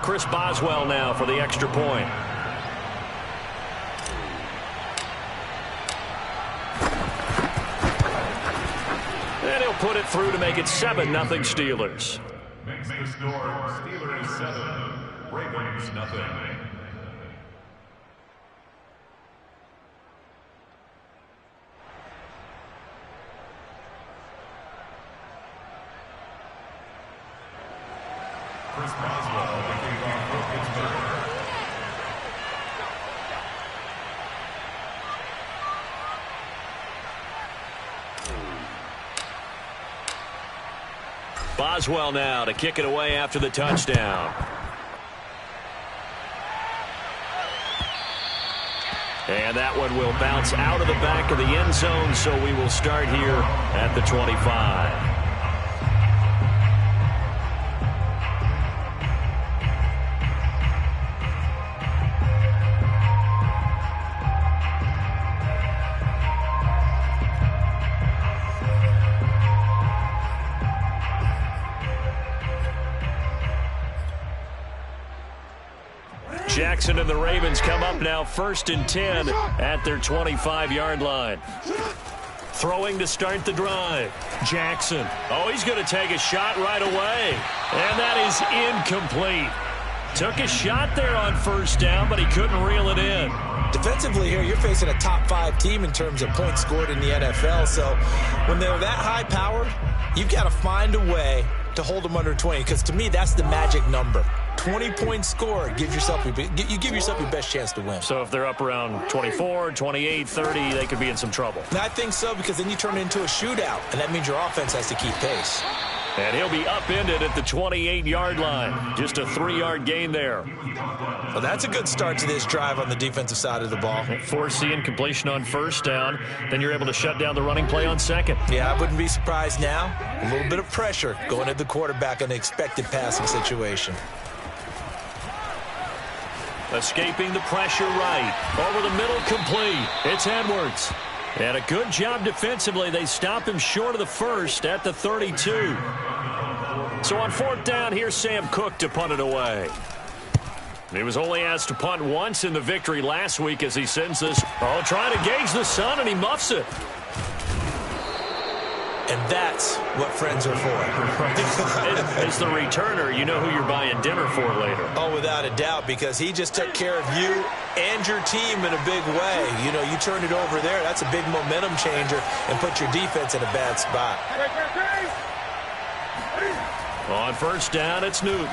Chris Boswell now for the extra point. And he'll put it through to make it 7-0 Steelers. Makes the score Steelers 7, Ravens nothing. Chris Boswell kicking off for Pittsburgh. Boswell now to kick it away after the touchdown. And that one will bounce out of the back of the end zone, so we will start here at the 25. Jackson and the Ravens come up now 1st and 10 at their 25-yard line. Throwing to start the drive. Jackson. Oh, he's going to take a shot right away. And that is incomplete. Took a shot there on 1st down, but he couldn't reel it in. Defensively here, you're facing a top 5 team in terms of points scored in the NFL. So when they're that high-powered, you've got to find a way to hold them under 20, because to me, that's the magic number. 20 points scored, you give yourself your best chance to win. So if they're up around 24, 28, 30, they could be in some trouble. And I think so, because then you turn it into a shootout, and that means your offense has to keep pace. And he'll be upended at the 28-yard line. Just a 3-yard gain there. Well, that's a good start to this drive on the defensive side of the ball. Force the incompletion on 1st down. Then you're able to shut down the running play on 2nd. Yeah, I wouldn't be surprised now. A little bit of pressure going at the quarterback in an expected passing situation. Escaping the pressure right. Over the middle, complete. It's Edwards. And a good job defensively. They stop him short of the 1st at the 32. So on 4th down, here's Sam Cook to punt it away. He was only asked to punt once in the victory last week as he sends this. Oh, trying to gauge the sun, and he muffs it. And that's what friends are for. As the returner, you know who you're buying dinner for later. Oh, without a doubt, because he just took care of you and your team in a big way. You know, you turned it over there. That's a big momentum changer and put your defense in a bad spot. On 1st down, it's Newton.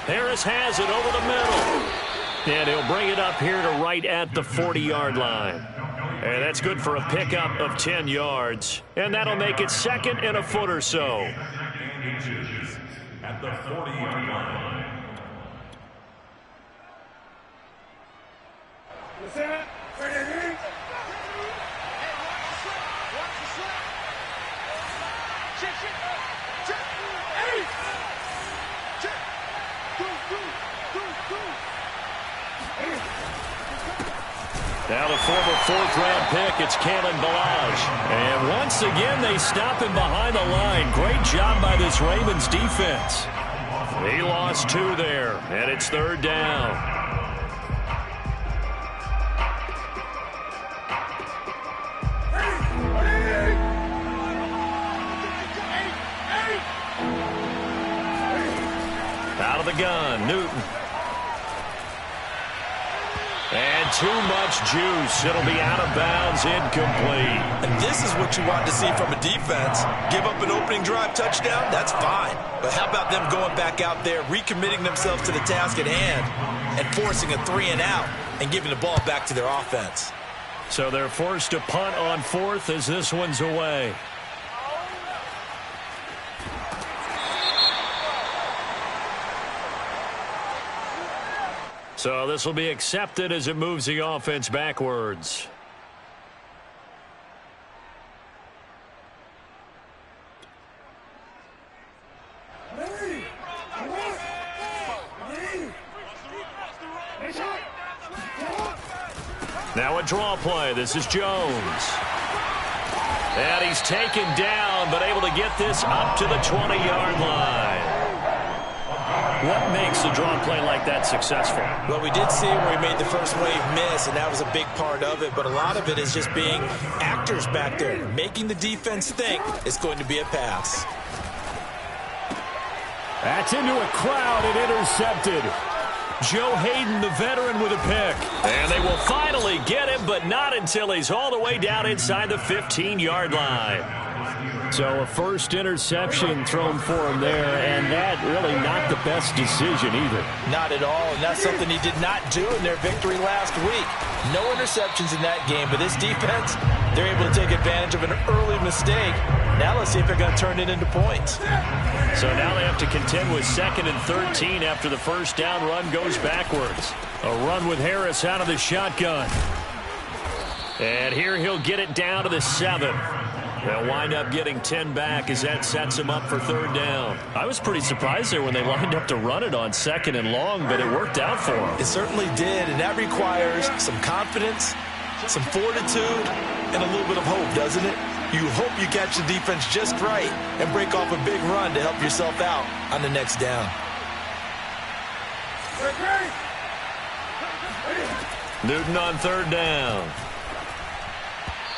Harris has it over the middle. And he'll bring it up here to right at the 40-yard line. And that's good for a pickup of 10 yards. And that'll make it 2nd and a foot or so. At the 40-yard line. Now the former 4th-round pick, it's Kalen Ballage. And once again, they stop him behind the line. Great job by this Ravens defense. He lost 2 there, and it's 3rd down. Out of the gun, Newton. And too much juice. It'll be out of bounds, incomplete. And this is what you want to see from a defense. Give up an opening drive touchdown, that's fine. But how about them going back out there, recommitting themselves to the task at hand, and forcing a 3-and-out and giving the ball back to their offense. So they're forced to punt on 4th as this one's away. So this will be accepted as it moves the offense backwards. Now a draw play. This is Jones. And he's taken down, but able to get this up to the 20-yard line. What makes a draw play like that successful? Well, we did see where he made the first wave miss, and that was a big part of it. But a lot of it is just being actors back there, making the defense think it's going to be a pass. That's into a crowd and intercepted. Joe Hayden, the veteran, with a pick. And they will finally get him, but not until he's all the way down inside the 15-yard line. So a first interception thrown for him there, and that really not the best decision either. Not at all, and that's something he did not do in their victory last week. No interceptions in that game, but this defense, they're able to take advantage of an early mistake. Now let's see if they're going to turn it into points. So now they have to contend with 2nd and 13 after the first down run goes backwards. A run with Harris out of the shotgun. And here he'll get it down to the 7. They'll wind up getting 10 back as that sets him up for 3rd down. I was pretty surprised there when they lined up to run it on 2nd and long, but it worked out for them. It certainly did, and that requires some confidence, some fortitude, and a little bit of hope, doesn't it? You hope you catch the defense just right and break off a big run to help yourself out on the next down. Newton on 3rd down.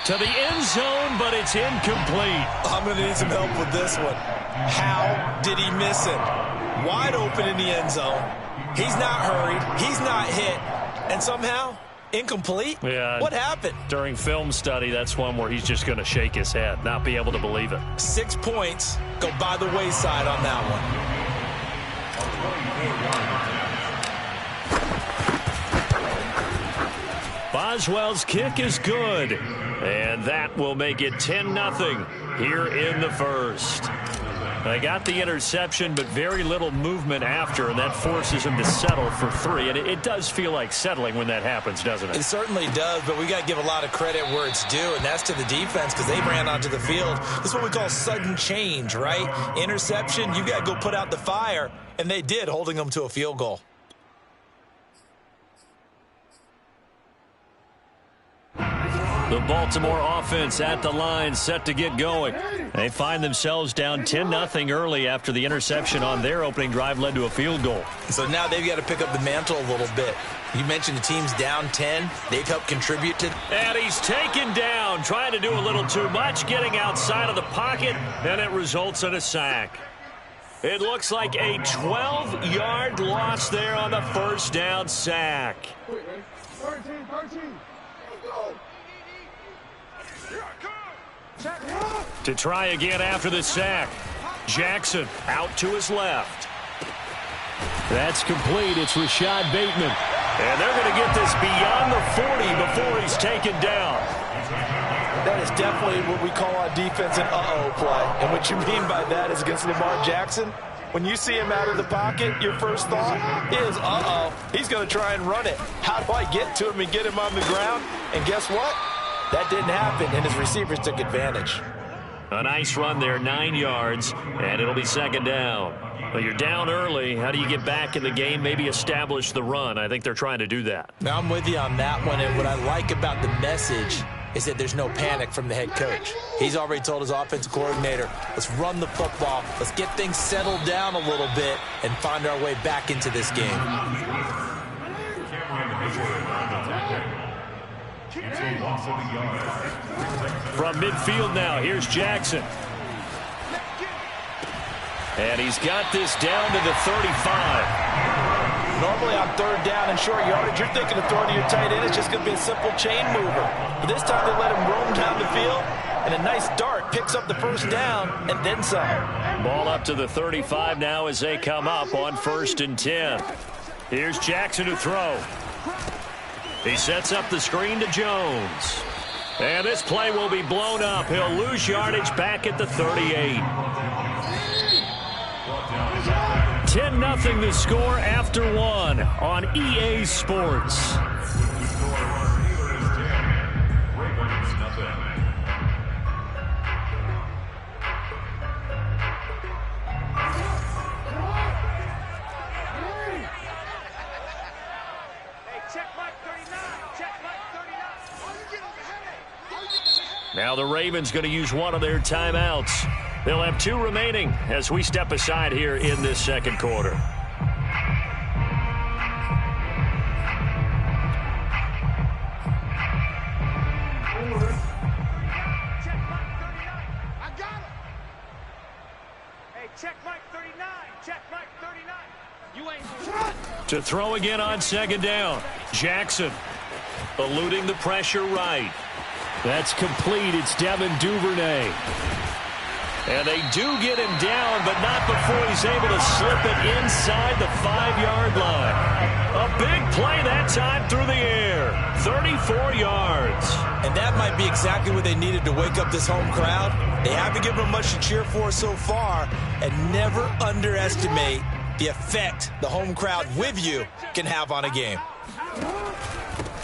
To the end zone, but it's incomplete. I'm going to need some help with this one. How did he miss it? Wide open in the end zone. He's not hurried. He's not hit. And somehow, incomplete? Yeah. What happened? During film study, that's one where he's just going to shake his head, not be able to believe it. 6 points go by the wayside on that one. Boswell's kick is good. And that will make it 10-0 here in the first. They got the interception, but very little movement after, and that forces them to settle for 3. And it does feel like settling when that happens, doesn't it? It certainly does, but we got to give a lot of credit where it's due, and that's to the defense because they ran onto the field. This is what we call sudden change, right? Interception, you got to go put out the fire, and they did, holding them to a field goal. The Baltimore offense at the line, set to get going. They find themselves down 10-0 early after the interception on their opening drive led to a field goal. So now they've got to pick up the mantle a little bit. You mentioned the team's down 10. They've helped contribute to... And he's taken down, trying to do a little too much, getting outside of the pocket, and it results in a sack. It looks like a 12-yard loss there on the first down sack. 13. To try again after the sack. Jackson out to his left. That's complete. It's Rashad Bateman. And they're going to get this beyond the 40 before he's taken down. That is definitely what we call on defense an uh-oh play. And what you mean by that is against Lamar Jackson, when you see him out of the pocket, your first thought is, uh-oh, he's going to try and run it. How do I get to him and get him on the ground? And guess what? That didn't happen, and his receivers took advantage. A nice run there, 9 yards, and it'll be 2nd down. Well, you're down early. How do you get back in the game, maybe establish the run? I think they're trying to do that. Now, I'm with you on that one, and what I like about the message is that there's no panic from the head coach. He's already told his offensive coordinator, let's run the football, let's get things settled down a little bit and find our way back into this game. From midfield now, here's Jackson. And he's got this down to the 35. Normally on 3rd down and short yardage, you're thinking of throwing to your tight end. It's just going to be a simple chain mover. But this time they let him roam down the field, and a nice dart picks up the first down and then some. Ball up to the 35 now as they come up on 1st and 10. Here's Jackson to throw. He sets up the screen to Jones. And this play will be blown up. He'll lose yardage back at the 38. 10-0 the score after 1 on EA Sports. Now the Ravens going to use one of their timeouts. They'll have 2 remaining as we step aside here in this 2nd quarter. Check Mike 39. Check Mike 39. You ain't... To throw again on second down. Jackson eluding the pressure right. That's complete. It's Devin Duvernay. And they do get him down, but not before he's able to slip it inside the 5-yard line. A big play that time through the air. 34 yards. And that might be exactly what they needed to wake up this home crowd. They haven't given them much to cheer for so far, and never underestimate the effect the home crowd with you can have on a game.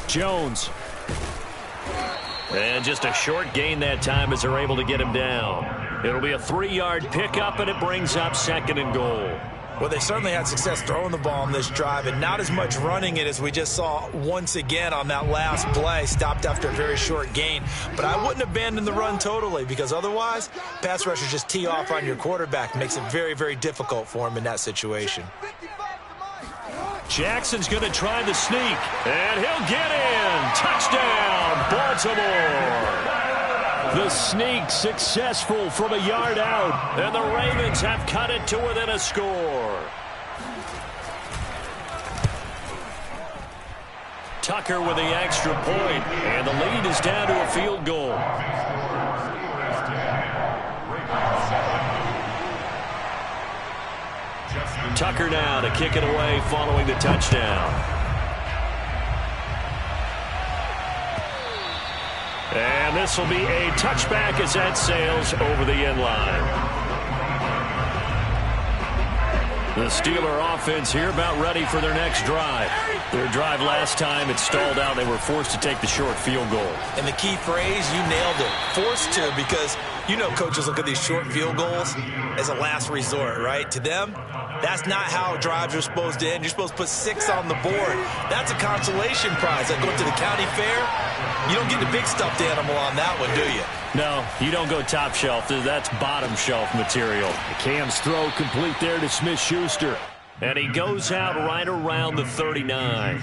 Jones. And just a short gain that time as they're able to get him down. It'll be a 3-yard pickup, and it brings up 2nd and goal. Well, they certainly had success throwing the ball on this drive, and not as much running it as we just saw once again on that last play, stopped after a very short gain. But I wouldn't abandon the run totally, because otherwise, pass rushers just tee off on your quarterback. Makes it very, very difficult for him in that situation. Jackson's going to try the sneak, and he'll get in. Touchdown, Baltimore. The sneak successful from a yard out, and the Ravens have cut it to within a score. Tucker with the extra point, and the lead is down to a field goal. Tucker now to kick it away following the touchdown. And this will be a touchback as that sails over the end line. The Steeler offense here about ready for their next drive. Their drive last time, it stalled out. They were forced to take the short field goal. And the key phrase, you nailed it. Forced to, because you know coaches look at these short field goals as a last resort, right? To them, that's not how drives are supposed to end. You're supposed to put 6 on the board. That's a consolation prize. Like going to the county fair, you don't get the big stuffed animal on that one, do you? No, you don't go top shelf. That's bottom shelf material. Cam's throw complete there to Smith-Schuster. And he goes out right around the 39.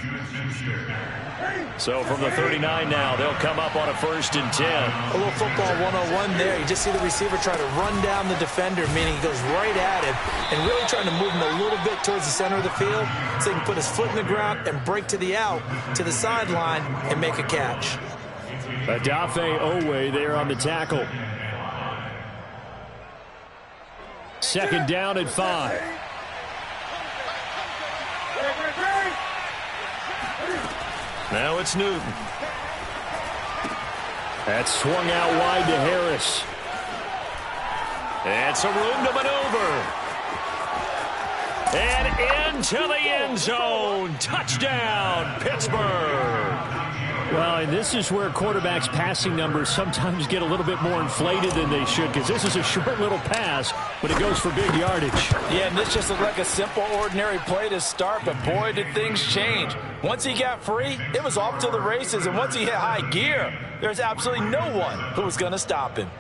So from the 39 now, they'll come up on a 1st and 10. A little football 101 there. You just see the receiver try to run down the defender, meaning he goes right at him and really trying to move him a little bit towards the center of the field so he can put his foot in the ground and break to the out, to the sideline, and make a catch. Adafe Owe there on the tackle. 2nd down and 5. Now it's Newton. That's swung out wide to Harris. And some room to maneuver. And into the end zone. Touchdown, Pittsburgh. Well, and this is where quarterbacks' passing numbers sometimes get a little bit more inflated than they should, because this is a short little pass, but it goes for big yardage. Yeah, and this just looked like a simple, ordinary play to start, but boy, did things change. Once he got free, it was off to the races, and once he hit high gear, there's absolutely no one who was going to stop him.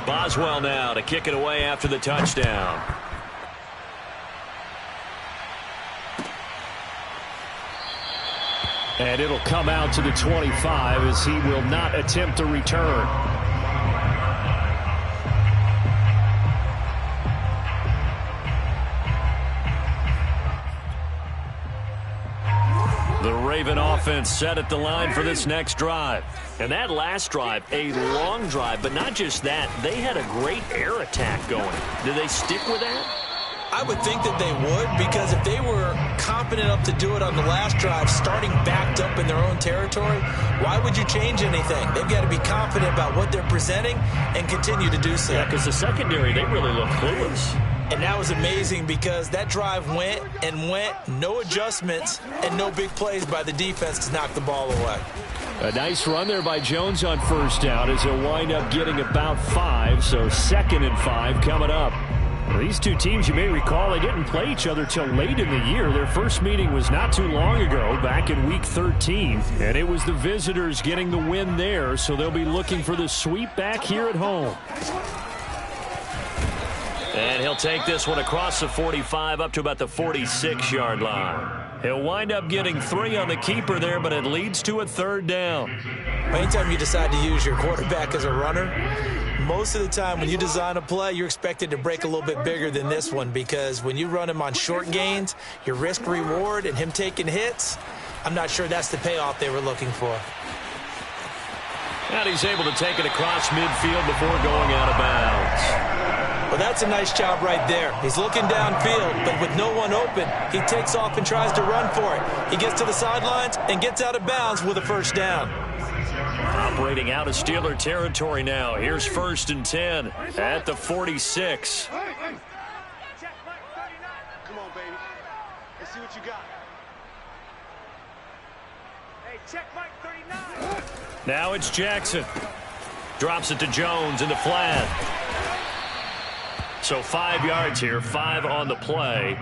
Boswell now to kick it away after the touchdown. And it'll come out to the 25 as he will not attempt a return. The Raven offense set at the line for this next drive. And that last drive, a long drive, but not just that. They had a great air attack going. Did they stick with that? I would think that they would, because if they were confident enough to do it on the last drive, starting backed up in their own territory, why would you change anything? They've got to be confident about what they're presenting and continue to do so. Yeah, because the secondary, they really look clueless. And that was amazing because that drive went and went, no adjustments, and no big plays by the defense to knock the ball away. A nice run there by Jones on 1st down as he'll wind up getting about 5, so 2nd and 5 coming up. Well, these two teams, you may recall, they didn't play each other till late in the year. Their first meeting was not too long ago, back in Week 13. And it was the visitors getting the win there, so they'll be looking for the sweep back here at home. And he'll take this one across the 45 up to about the 46-yard line. He'll wind up getting 3 on the keeper there, but it leads to a 3rd down. Anytime you decide to use your quarterback as a runner, Most of the time when you design a play, you're expected to break a little bit bigger than this one, because when you run him on short gains, your risk-reward and him taking hits, I'm not sure that's the payoff they were looking for. And he's able to take it across midfield before going out of bounds. Well, that's a nice job right there. He's looking downfield, but with no one open, he takes off and tries to run for it. He gets to the sidelines and gets out of bounds with a first down. Operating out of Steeler territory now. Here's 1st and 10 at the 46. Check Mike 39. Come on, baby. Let's see what you got. Hey, check Mike 39. Now it's Jackson. Drops it to Jones in the flat. So 5 yards here, 5 on the play.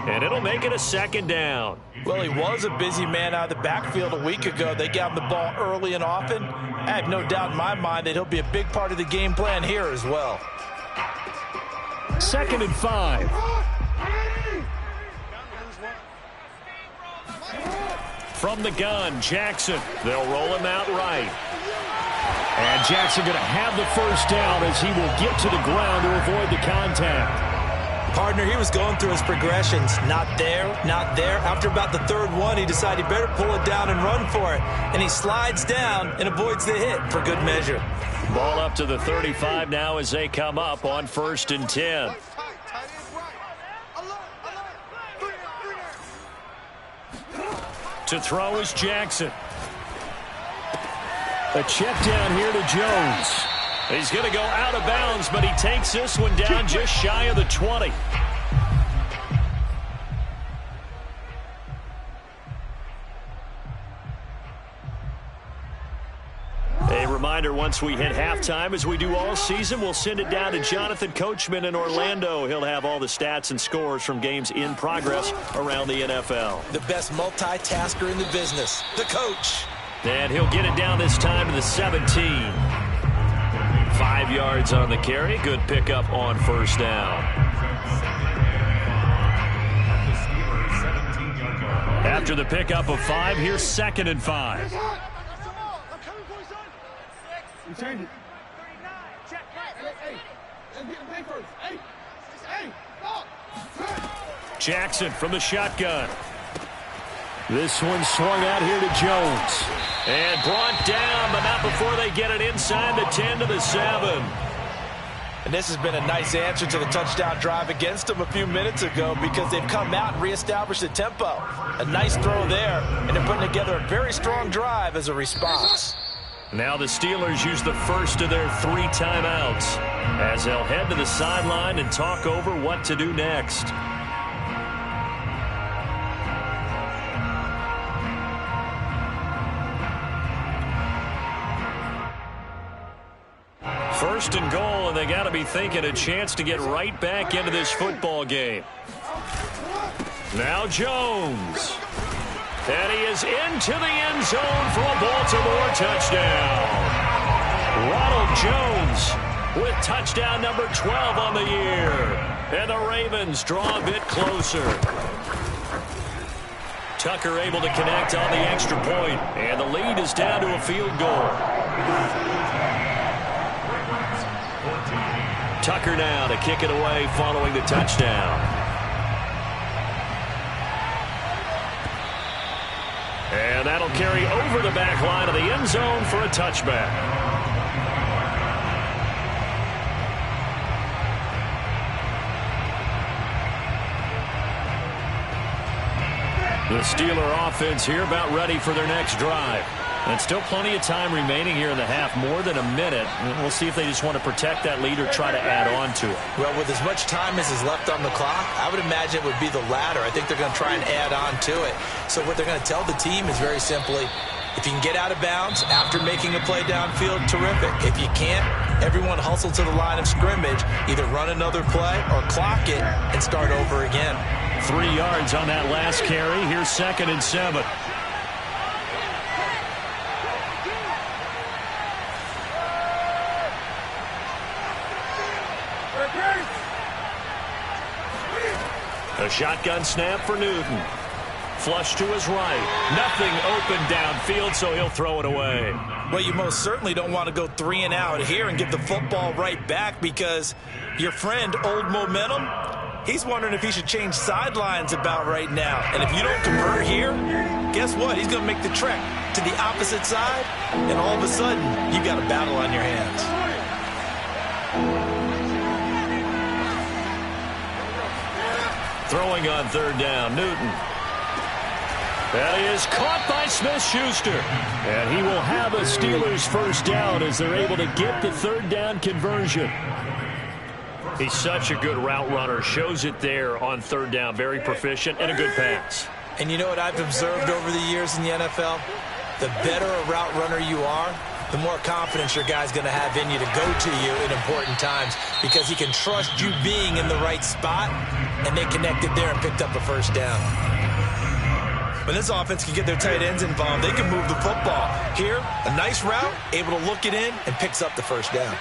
And it'll make it a 2nd down. Well, he was a busy man out of the backfield a week ago. They got him the ball early and often. I have no doubt in my mind that he'll be a big part of the game plan here as well. 2nd and 5. From the gun, Jackson. They'll roll him out right. And Jackson going to have the first down as he will get to the ground to avoid the contact. Partner, he was going through his progressions. Not there, not there. After about the 3rd one, he decided he better pull it down and run for it. And he slides down and avoids the hit for good measure. Ball up to the 35 now as they come up on 1st and 10. To throw is Jackson. A check down here to Jones. He's going to go out of bounds, but he takes this one down just shy of the 20. A reminder, once we hit halftime, as we do all season, we'll send it down to Jonathan Coachman in Orlando. He'll have all the stats and scores from games in progress around the NFL. The best multitasker in the business, the coach. And he'll get it down this time to the 17. 5 yards on the carry. Good pickup on 1st down. After the pickup of 5, here's 2nd and 5. You change it. 39. Check Mike. Hey, let's get the play first. Hey, stop. Jackson from the shotgun. This one swung out here to Jones. And brought down, but not before they get it inside the 10 to the 7. And this has been a nice answer to the touchdown drive against them a few minutes ago, because they've come out and reestablished the tempo. A nice throw there, and they're putting together a very strong drive as a response. Now the Steelers use the first of their 3 timeouts as they'll head to the sideline and talk over what to do next. First and goal, and they got to be thinking a chance to get right back into this football game. Now Jones. And he is into the end zone for a Baltimore touchdown. Ronald Jones with touchdown number 12 on the year. And the Ravens draw a bit closer. Tucker able to connect on the extra point, and the lead is down to a field goal. Tucker now to kick it away following the touchdown. And that'll carry over the back line of the end zone for a touchback. The Steeler offense here about ready for their next drive. And still plenty of time remaining here in the half, more than a minute. We'll see if they just want to protect that lead or try to add on to it. Well, with as much time as is left on the clock, I would imagine it would be the latter. I think they're going to try and add on to it. So what they're going to tell the team is very simply, if you can get out of bounds after making a play downfield, terrific. If you can't, everyone hustle to the line of scrimmage, either run another play or clock it and start over again. 3 yards on that last carry. Here's 2nd and 7. A shotgun snap for Newton. Flush to his right. Nothing open downfield, so he'll throw it away. Well, you most certainly don't want to go 3 and out here and give the football right back, because your friend, Old Momentum, he's wondering if he should change sidelines about right now. And if you don't convert here, guess what? He's going to make the trek to the opposite side, and all of a sudden, you've got a battle on your hands. Throwing on third down, Newton. That is caught by Smith-Schuster. And he will have a Steelers first down as they're able to get the third down conversion. He's such a good route runner. Shows it there on third down. Very proficient and a good pass. And you know what I've observed over the years in the NFL? The better a route runner you are, the more confidence your guy's going to have in you to go to you in important times, because he can trust you being in the right spot, and they connected there and picked up a first down. When this offense can get their tight ends involved, they can move the football. Here, a nice route, able to look it in, and picks up the first down.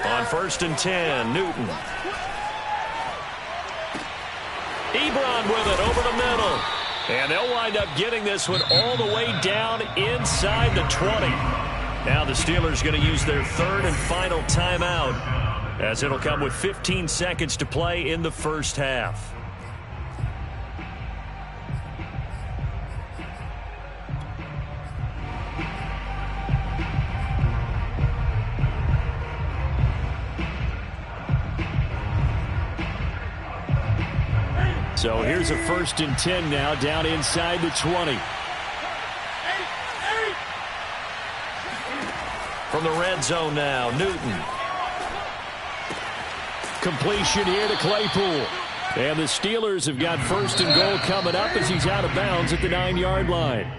On 1st and 10, Newton. Ebron with it over the middle. And they'll wind up getting this one all the way down inside the 20. Now the Steelers going to use their third and final timeout, as it'll come with 15 seconds to play in the first half. So here's a 1st and 10 now, down inside the 20. From the red zone now, Newton. Completion here to Claypool. And the Steelers have got 1st and goal coming up as he's out of bounds at the 9-yard line.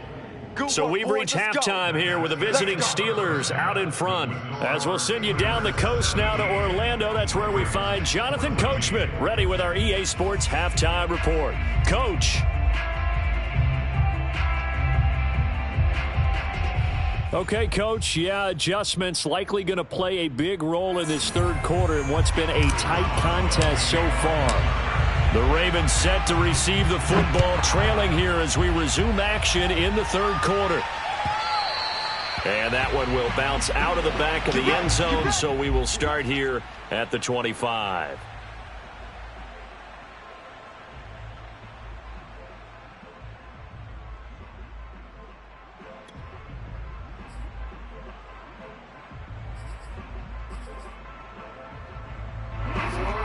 So we've reached halftime here with the visiting Steelers out in front. As we'll send you down the coast now to Orlando. That's where we find Jonathan Coachman ready with our EA Sports Halftime Report. Coach. Okay, Coach. Yeah, adjustments likely going to play a big role in this third quarter in what's been a tight contest so far. The Ravens set to receive the football, trailing here as we resume action in the third quarter. And that one will bounce out of the back of the end zone, so we will start here at the 25.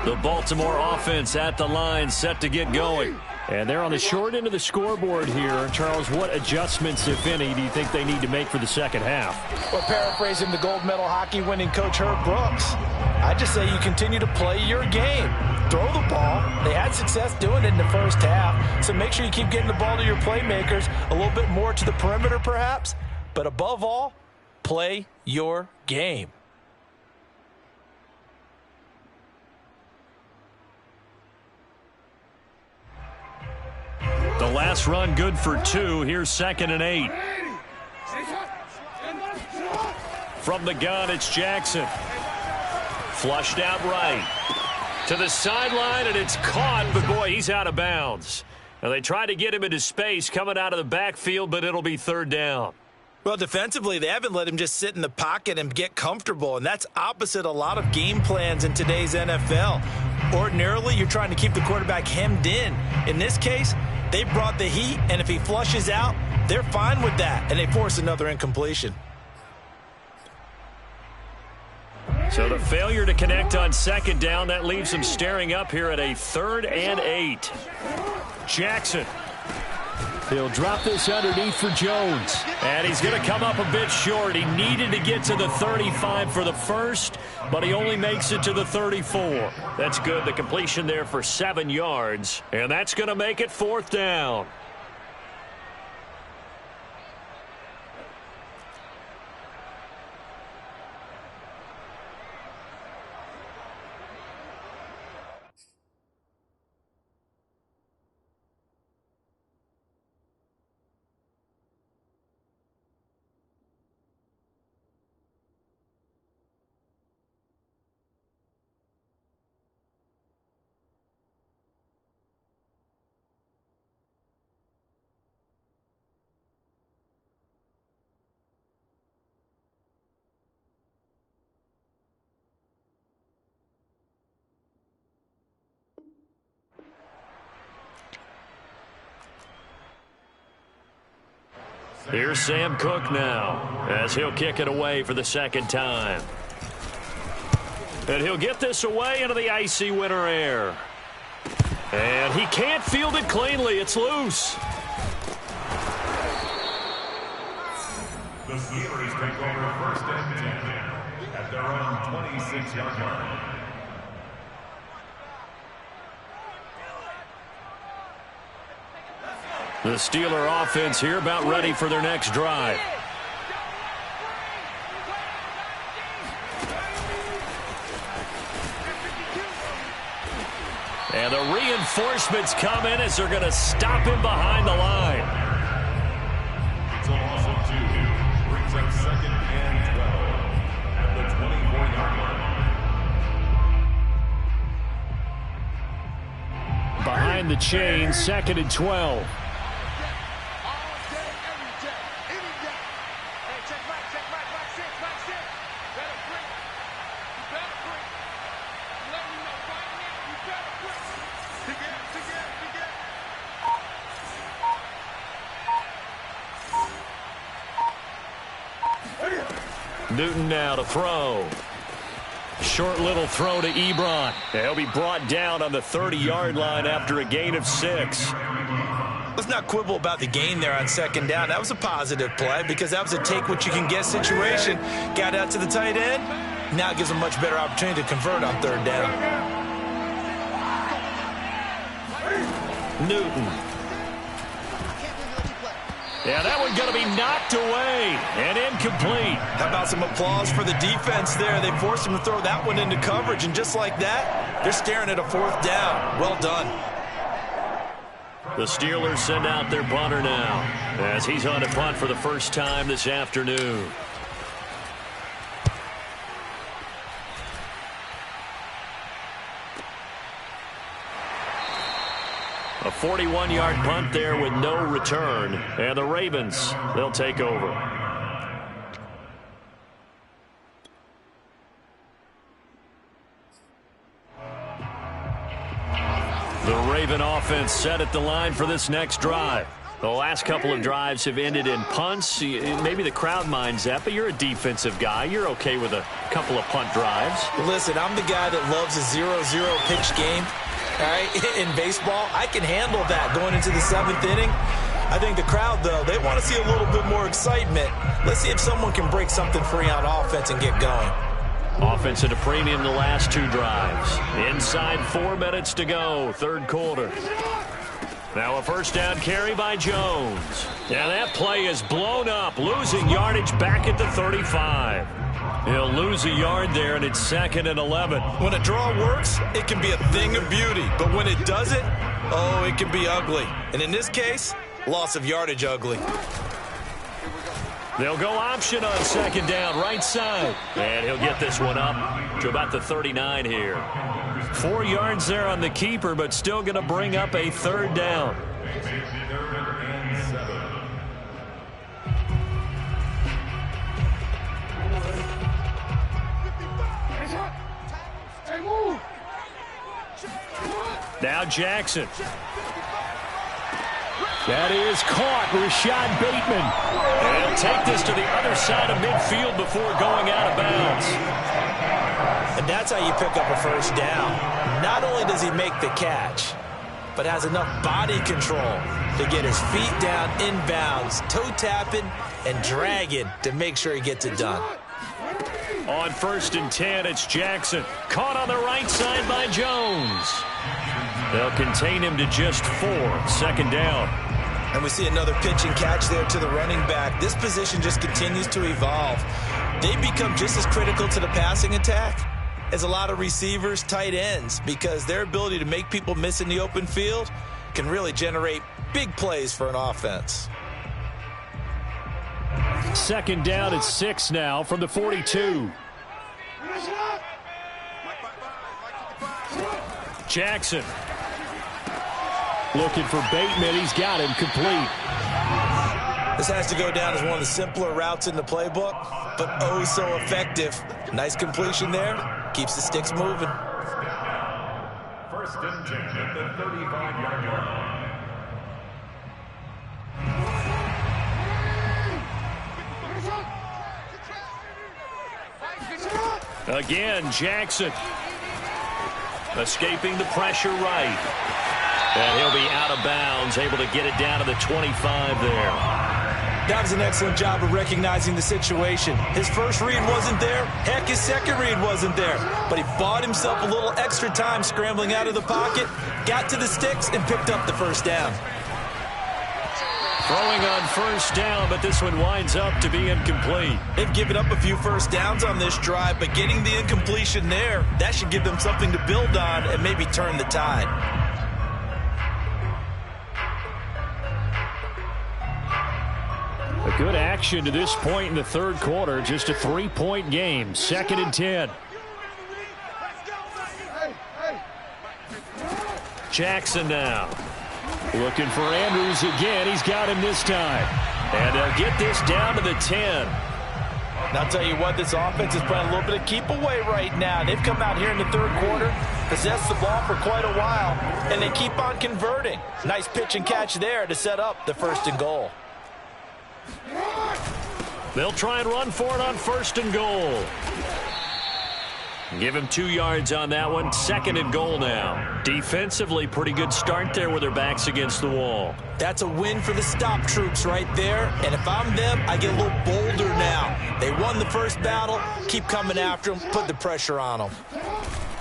The Baltimore offense at the line, set to get going. And they're on the short end of the scoreboard here. Charles, what adjustments, if any, do you think they need to make for the second half? Well, paraphrasing the gold medal hockey winning coach Herb Brooks, I just say you continue to play your game. Throw the ball. They had success doing it in the first half, so make sure you keep getting the ball to your playmakers, a little bit more to the perimeter perhaps, but above all, play your game. The last run good for 2. Here's 2nd and 8. From the gun, it's Jackson. Flushed out right. To the sideline, and it's caught, but boy, he's out of bounds. Now they try to get him into space coming out of the backfield, but it'll be third down. Well, defensively, they haven't let him just sit in the pocket and get comfortable, and that's opposite a lot of game plans in today's NFL. Ordinarily, you're trying to keep the quarterback hemmed in. In this case, they brought the heat, and if he flushes out, they're fine with that, and they force another incompletion. So the failure to connect on 2nd down, that leaves them staring up here at a 3rd and 8. Jackson. He'll drop this underneath for Jones. And he's going to come up a bit short. He needed to get to the 35 for the first, but he only makes it to the 34. That's good. The completion there for 7 yards. And that's going to make it 4th down. Here's Sam Cook now as he'll kick it away for the second time. And he'll get this away into the icy winter air. And he can't field it cleanly. It's loose. The Steelers take over first and 10 at their own 26-yard line. The Steeler offense here about ready for their next drive. And the reinforcements come in as they're going to stop him behind the line. It's a loss of 2. Brings up second and 12 at the 24-yard line. Behind the chain, second and 12. Newton now to throw. Short little throw to Ebron. He'll be brought down on the 30-yard line after a gain of 6. Let's not quibble about the gain there on second down. That was a positive play because that was a take-what-you-can-get situation. Got out to the tight end. Now it gives them a much better opportunity to convert on third down. Newton. Yeah, that one's going to be knocked away and incomplete. How about some applause for the defense there? They forced him to throw that one into coverage, and just like that, they're staring at a fourth down. Well done. The Steelers send out their punter now as he's on a punt for the first time this afternoon. A 41-yard punt there with no return. And the Ravens, they'll take over. The Raven offense set at the line for this next drive. The last couple of drives have ended in punts. Maybe the crowd minds that, but you're a defensive guy. You're okay with a couple of punt drives. Listen, I'm the guy that loves a 0-0 pitch game. All right, in baseball, I can handle that going into the 7th inning. I think the crowd, though, they want to see a little bit more excitement. Let's see if someone can break something free on offense and get going. Offense at a premium the last 2 drives. Inside 4 minutes to go, third quarter. Now a first down carry by Jones. Yeah, that play is blown up, losing yardage back at the 35. He'll lose a yard there, and it's 2nd and 11. When a draw works, it can be a thing of beauty. But when it doesn't, oh, it can be ugly. And in this case, loss of yardage ugly. They'll go option on second down, right side. And he'll get this one up to about the 39 here. 4 yards there on the keeper, but still going to bring up a third down. Now Jackson. That is caught. Rashad Bateman. And he'll take this to the other side of midfield before going out of bounds. And that's how you pick up a first down. Not only does he make the catch, but has enough body control to get his feet down inbounds, toe tapping and dragging to make sure he gets it done. On 1st and 10, it's Jackson. Caught on the right side by Jones. They'll contain him to just 4. Second down. And we see another pitch and catch there to the running back. This position just continues to evolve. They become just as critical to the passing attack as a lot of receivers, tight ends, because their ability to make people miss in the open field can really generate big plays for an offense. Second down at 6 now from the 42. Jackson. Looking for Bateman. He's got him complete. This has to go down as one of the simpler routes in the playbook, but oh so effective. Nice completion there. Keeps the sticks moving. First and 10 at the 35-yard line. Again, Jackson. Escaping the pressure right. And he'll be out of bounds, able to get it down to the 25 there. That was an excellent job of recognizing the situation. His first read wasn't there. Heck, his second read wasn't there. But he bought himself a little extra time scrambling out of the pocket, got to the sticks, and picked up the first down. Throwing on first down, but this one winds up to be incomplete. They've given up a few first downs on this drive, but getting the incompletion there, that should give them something to build on and maybe turn the tide. A good action to this point in the third quarter. Just a 3-point game. 2nd and 10. Jackson now. Looking for Andrews again. He's got him this time. And they'll get this down to the 10. And I'll tell you what, this offense is playing a little bit of keep away right now. They've come out here in the third quarter, possessed the ball for quite a while, and they keep on converting. Nice pitch and catch there to set up the 1st and goal. They'll try and run for it on 1st and goal. Give him 2 yards on that one. 2nd and goal now. Defensively, pretty good start there with their backs against the wall. That's a win for the stop troops right there. And if I'm them, I get a little bolder now. They won the first battle. Keep coming after them. Put the pressure on them.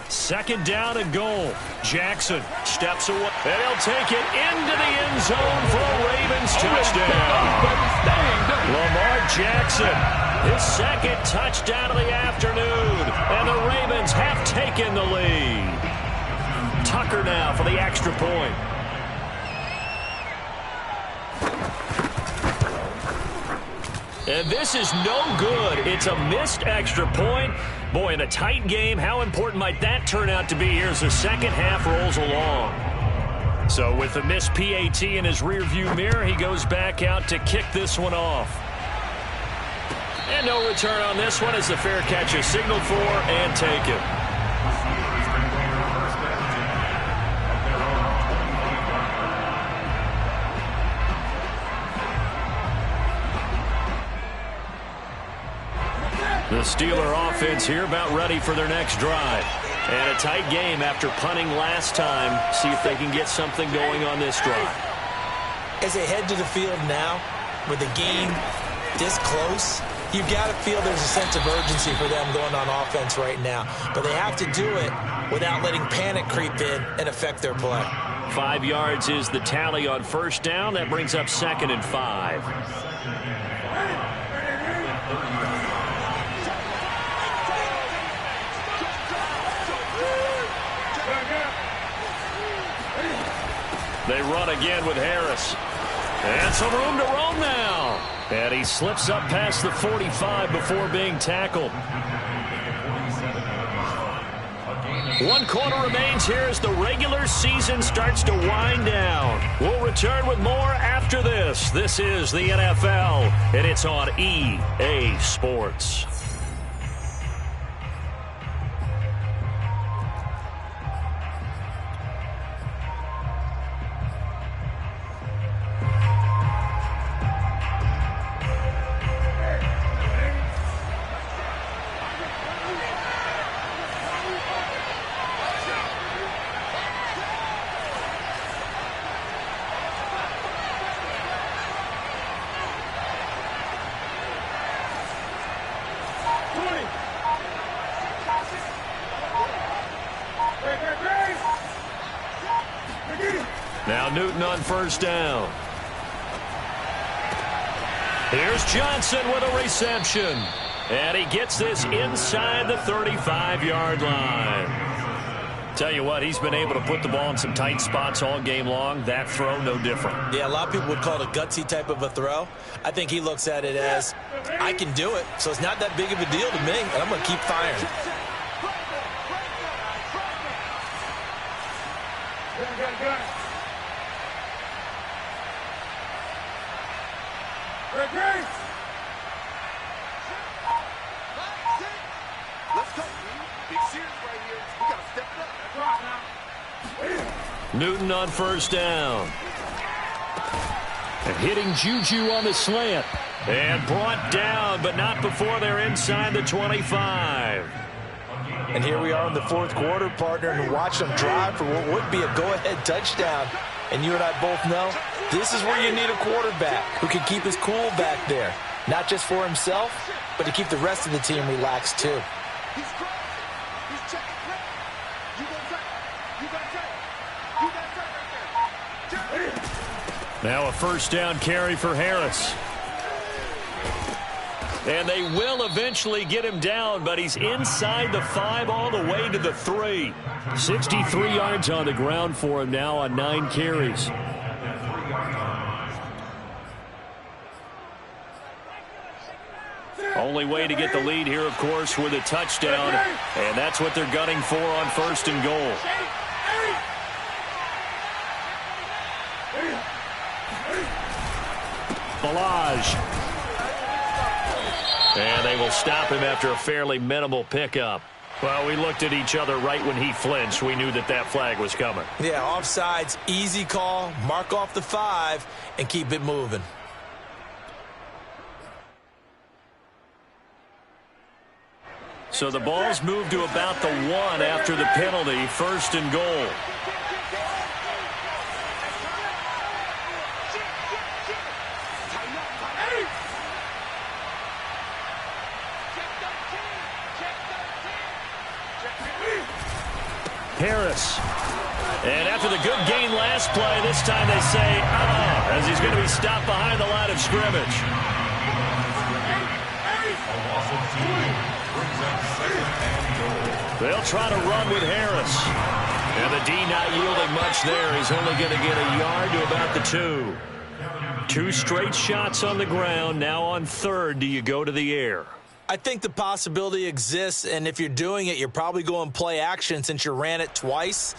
2nd down and goal. Jackson steps away, and he'll take it into the end zone for a Ravens touchdown. Lamar Jackson, his 2nd touchdown of the afternoon, and the Ravens have taken the lead. Tucker now for the extra point. And this is no good. It's a missed extra point. Boy, in a tight game, how important might that turn out to be here as the second half rolls along? So with the missed PAT in his rearview mirror, he goes back out to kick this one off. And no return on this one as the fair catch is signaled for and taken. The Steeler offense here about ready for their next drive. And a tight game after punting last time. See if they can get something going on this drive. As they head to the field now, with the game this close, you've got to feel there's a sense of urgency for them going on offense right now. But they have to do it without letting panic creep in and affect their play. 5 yards is the tally on 1st down. That brings up 2nd and 5. They run again with Harris. And some room to roam now. And he slips up past the 45 before being tackled. 1 quarter remains here as the regular season starts to wind down. We'll return with more after this. This is the NFL, and it's on EA Sports. Now Newton on 1st down. Here's Johnson with a reception. And he gets this inside the 35-yard line. Tell you what, he's been able to put the ball in some tight spots all game long. That throw, no different. Yeah, a lot of people would call it a gutsy type of a throw. I think he looks at it as, I can do it, so it's not that big of a deal to me, and I'm going to keep firing. Newton on 1st down. And hitting Juju on the slant. And brought down, but not before they're inside the 25. And here we are in the fourth quarter, partner, and watch them drive for what would be a go-ahead touchdown. And you and I both know this is where you need a quarterback who can keep his cool back there. Not just for himself, but to keep the rest of the team relaxed too. He's crying. He's checking play. You got track. You got track. You got track right there. Now a first down carry for Harris. And they will eventually get him down, but he's inside the 5 all the way to the 3. 63 yards on the ground for him now on 9 carries. Only way to get the lead here, of course, with a touchdown. And that's what they're gunning for on first and goal. Balaj. And they will stop him after a fairly minimal pickup. Well, we looked at each other right when he flinched. We knew that that flag was coming. Yeah, offsides, easy call, mark off the 5, and keep it moving. So the ball's moved to about the 1 after the penalty, first and goal. Harris. And after the good gain last play, this time they say, as he's going to be stopped behind the line of scrimmage. They'll try to run with Harris. And the D not yielding much there. He's only going to get a yard to about the 2. 2 straight shots on the ground. Now on third, do you go to the air? I think the possibility exists, and if you're doing it, you're probably going play action since you ran it twice.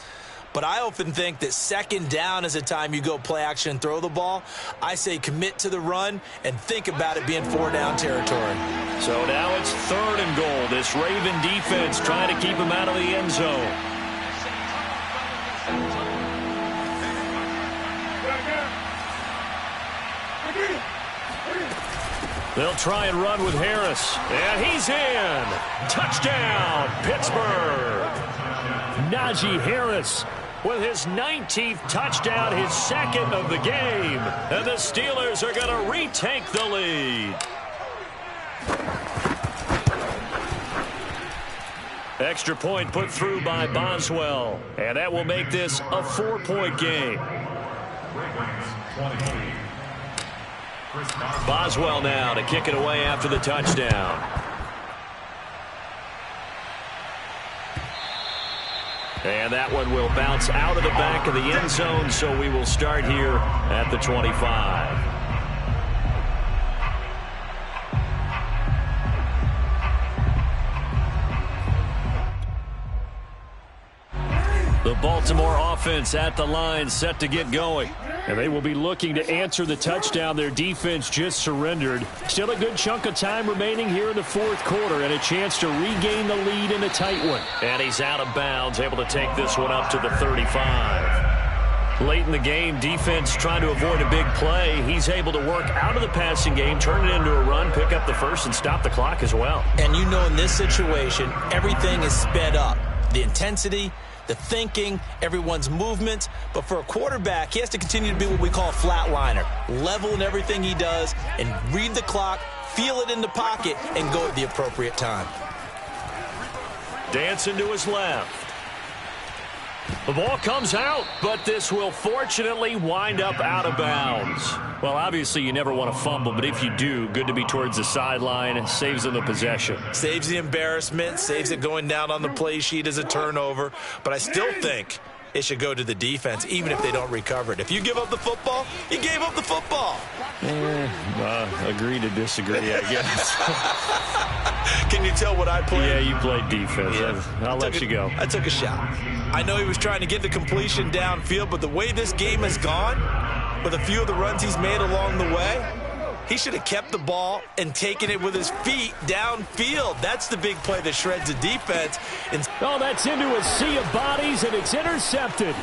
But I often think that second down is a time you go play action and throw the ball. I say commit to the run and think about it being 4-down territory. So now it's third and goal. This Raven defense trying to keep him out of the end zone. They'll try and run with Harris. And he's in. Touchdown, Pittsburgh. Najee Harris with his 19th touchdown, his second of the game. And the Steelers are going to retake the lead. Extra point put through by Boswell. And that will make this a 4-point game. Boswell now to kick it away after the touchdown. And that one will bounce out of the back of the end zone, so we will start here at the 25. The Baltimore offense at the line, set to get going. And they will be looking to answer the touchdown their defense just surrendered. Still a good chunk of time remaining here in the fourth quarter and a chance to regain the lead in a tight one. And he's out of bounds, able to take this one up to the 35. Late in the game, defense trying to avoid a big play. He's able to work out of the passing game, turn it into a run, pick up the first, and stop the clock as well. And you know in this situation, everything is sped up. The intensity, the thinking, everyone's movement. But for a quarterback, he has to continue to be what we call a flatliner. Level in everything he does and read the clock, feel it in the pocket, and go at the appropriate time. Dancing to his left. The ball comes out, but this will fortunately wind up out of bounds. Well, obviously you never want to fumble, but if you do, good to be towards the sideline. Saves them the possession. Saves the embarrassment, saves it going down on the play sheet as a turnover. But I still think it should go to the defense, even if they don't recover it. If you give up the football, you gave up the football. Agree to disagree, I guess. Can you tell what I played? Yeah, you played defense. Yeah. I'll let you go. I took a shot. I know he was trying to get the completion downfield, but the way this game has gone, with a few of the runs he's made along the way, he should have kept the ball and taken it with his feet downfield. That's the big play that shreds the defense. That's into a sea of bodies, and it's intercepted.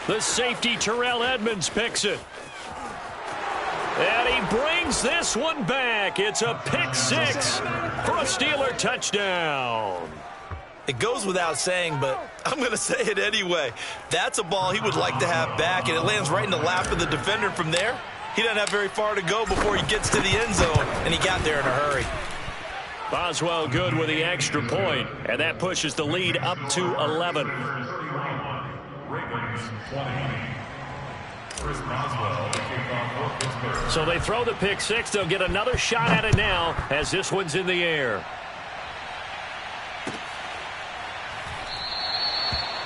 The safety, Terrell Edmonds, picks it. And he brings this one back. It's a pick six for a Steeler touchdown. It goes without saying, but I'm going to say it anyway. That's a ball he would like to have back, and it lands right in the lap of the defender from there. He doesn't have very far to go before he gets to the end zone, and he got there in a hurry. Boswell good with the extra point, and that pushes the lead up to 11. Ravens 20. Chris Boswell, the kickoff for Pittsburgh. So they throw the pick six. They'll get another shot at it now as this one's in the air.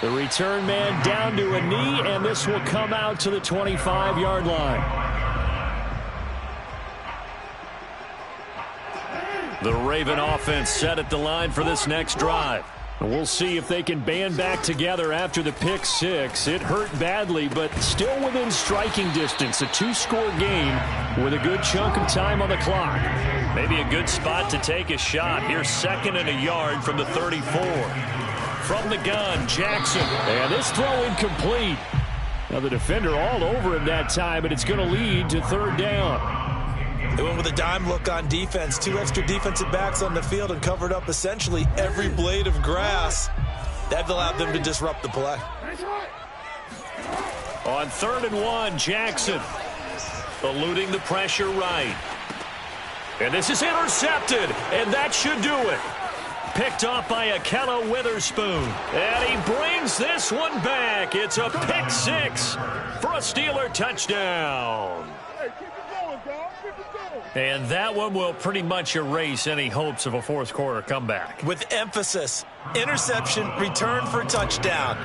The return man down to a knee, and this will come out to the 25-yard line. The Raven offense set at the line for this next drive. We'll see if they can band back together after the pick six. It hurt badly, but still within striking distance. A two-score game with a good chunk of time on the clock. Maybe a good spot to take a shot. Here's 2nd and a yard from the 34. From the gun, Jackson. And this throw incomplete. Now the defender all over him that time, and it's going to lead to 3rd down. They went with a dime look on defense. 2 extra defensive backs on the field and covered up essentially every blade of grass. That allowed them to disrupt the play. On 3rd and 1, Jackson eluding the pressure right. And this is intercepted, and that should do it. Picked off by Ahkello Witherspoon. And he brings this one back. It's a pick six for a Steeler touchdown. Hey, keep it going, dog. Keep it going. And that one will pretty much erase any hopes of a fourth quarter comeback. With emphasis, interception, return for touchdown.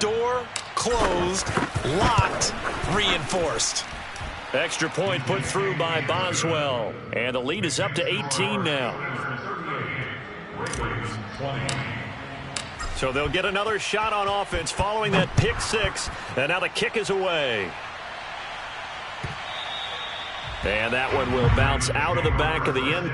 Door closed, locked, reinforced. Extra point put through by Boswell. And the lead is up to 18 now. So they'll get another shot on offense following that pick six. And now the kick is away. And that one will bounce out of the back of the end.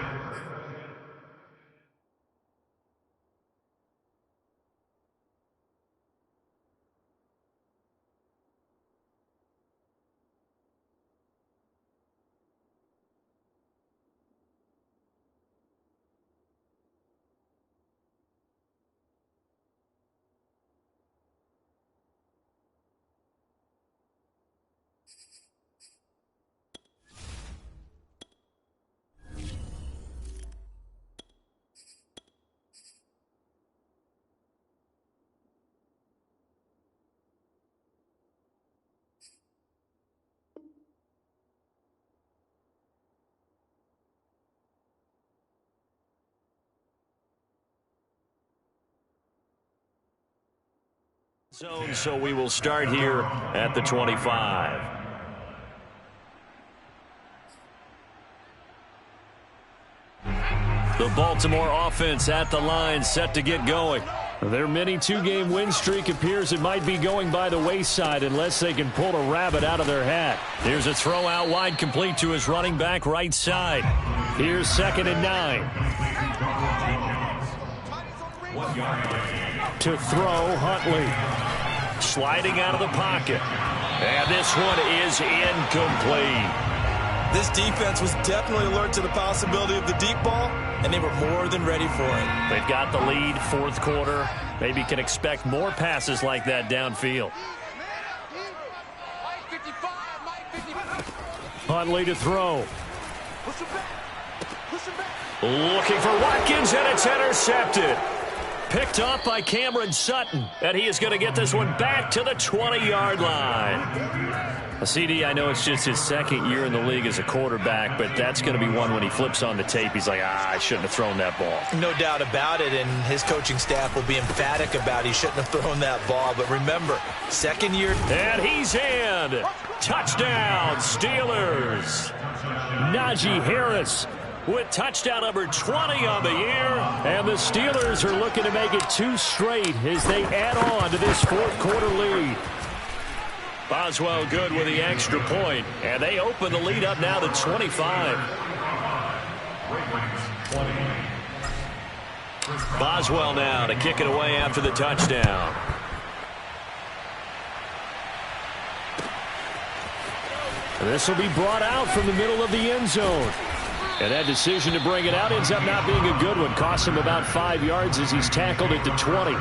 Zone, so we will start here at the 25. The Baltimore offense at the line, set to get going. Their mini two-game win streak appears it might be going by the wayside unless they can pull a rabbit out of their hat. Here's a throw out wide, complete to his running back right side. Here's 2nd and 9. To throw, Huntley. Sliding out of the pocket. And this one is incomplete. This defense was definitely alert to the possibility of the deep ball, and they were more than ready for it. They've got the lead, fourth quarter. Maybe can expect more passes like that downfield. Huntley to throw. Looking for Watkins, and it's intercepted. Picked off by Cameron Sutton, and he is going to get this one back to the 20-yard line. CD, I know it's just his 2nd year in the league as a quarterback, but that's going to be one when he flips on the tape. He's like, I shouldn't have thrown that ball. No doubt about it, and his coaching staff will be emphatic about he shouldn't have thrown that ball. But remember, 2nd year. And he's in. Touchdown, Steelers. Najee Harris with touchdown number 20 on the year. And the Steelers are looking to make it 2 straight as they add on to this fourth quarter lead. Boswell good with the extra point, and they open the lead up now to 25. Boswell now to kick it away after the touchdown. This will be brought out from the middle of the end zone. And that decision to bring it out ends up not being a good one. Costs him about 5 yards as he's tackled at the 20.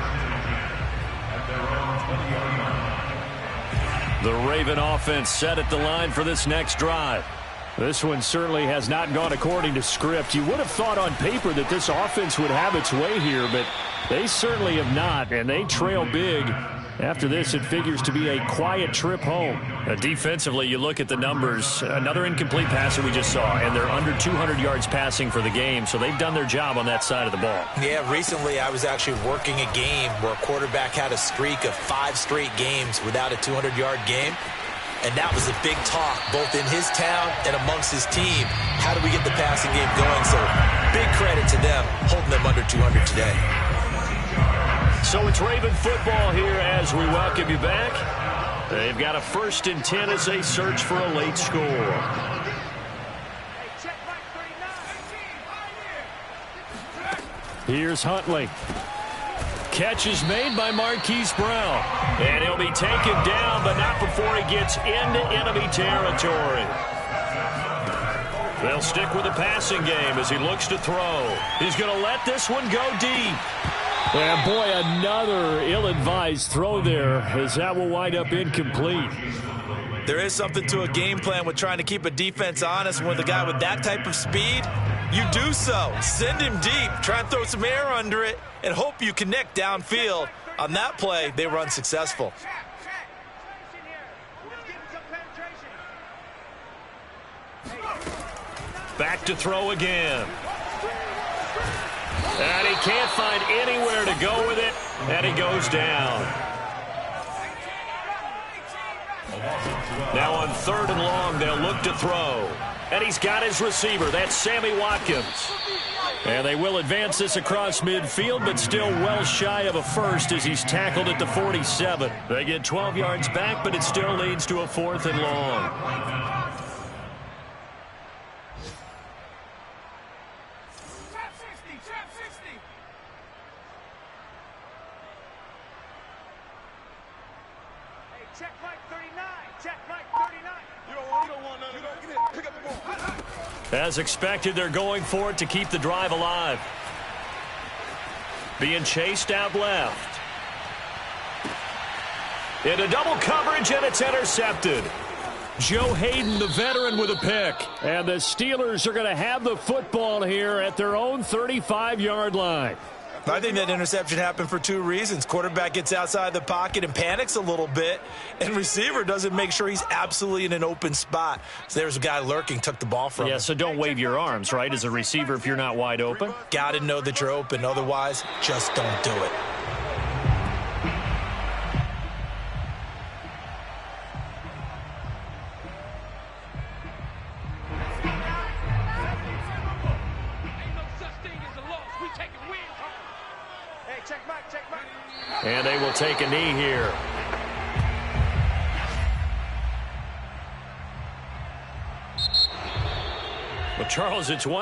The Raven offense set at the line for this next drive. This one certainly has not gone according to script. You would have thought on paper that this offense would have its way here, but they certainly have not, and they trail big. After this, it figures to be a quiet trip home. Defensively, you look at the numbers. Another incomplete passer we just saw, and they're under 200 yards passing for the game, so they've done their job on that side of the ball. Yeah, recently I was actually working a game where a quarterback had a streak of 5 straight games without a 200-yard game. And that was a big talk, both in his town and amongst his team. How do we get the passing game going? So big credit to them, holding them under 200 today. So it's Raven football here as we welcome you back. They've got a 1st and 10 as they search for a late score. Here's Huntley. Catch is made by Marquise Brown. And he'll be taken down, but not before he gets into enemy territory. They'll stick with the passing game as he looks to throw. He's going to let this one go deep. And boy, another ill-advised throw there as that will wind up incomplete. There is something to a game plan with trying to keep a defense honest. With a guy with that type of speed, you do so. Send him deep. Try and throw some air under it and hope you connect downfield. On that play, they were unsuccessful. Back to throw again. And he can't find anywhere to go with it, and he goes down. Now on 3rd and long, they'll look to throw. And he's got his receiver. That's Sammy Watkins. And they will advance this across midfield, but still well shy of a first as he's tackled at the 47. They get 12 yards back, but it still leads to a 4th and long. Check right 39. Check right 39. You don't want none of that. Get it. Pick up the ball. As expected, they're going for it to keep the drive alive. Being chased out left. Into double coverage, and it's intercepted. Joe Hayden, the veteran, with a pick. And the Steelers are going to have the football here at their own 35-yard line. I think that interception happened for 2 reasons. Quarterback gets outside the pocket and panics a little bit, and receiver doesn't make sure he's absolutely in an open spot. So there's a guy lurking, took the ball from him. Yeah, so don't wave your arms, right, as a receiver if you're not wide open? Got to know that you're open. Otherwise, just don't do it. And they will take a knee here. Well, Charles, it's one.